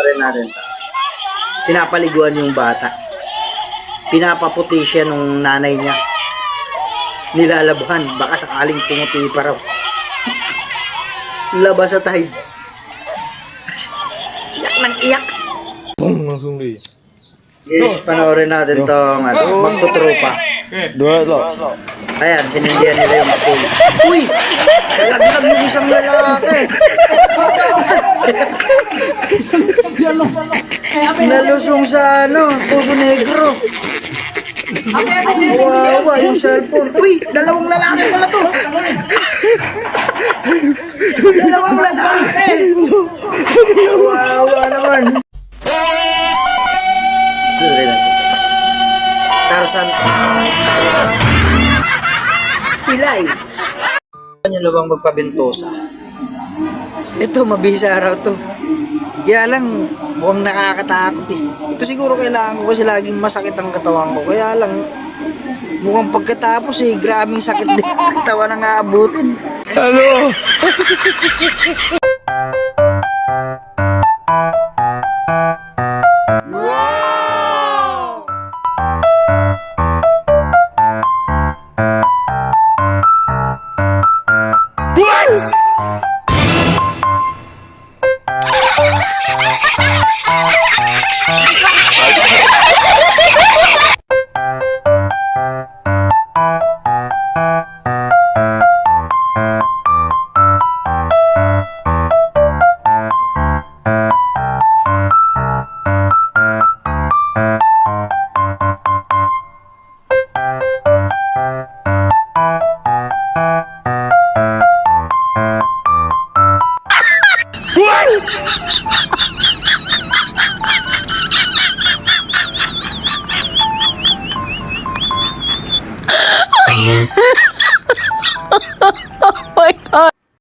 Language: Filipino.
rin natin. Pinapaliguan yung bata. Pinapaputi siya nung nanay niya. Nilalabahan, baka sakaling pumuti pa raw. Labas sa tide. Iyak ng iyak. Yes, panoorin natin tong magtutropa. Ayan, sinindihan nila yung apoy. Uy! Nalaglag yung isang lalaki. Nalusong sa Puso Negro. Kawawa yung cellphone. Uy! Dalawang lalaki pala to. Dalawang lalaki. Kawawa naman. Tarzan. Pilay. Ano lang magpabentosa? Ito, mabisa raw to. Kaya lang, mukhang nakakatakot eh. Ito siguro kailangan ko kasi laging masakit ang katawan ko. Kaya lang, mukhang pagkatapos eh, grabing sakit din ang katawan ang aabutin. Hello! What?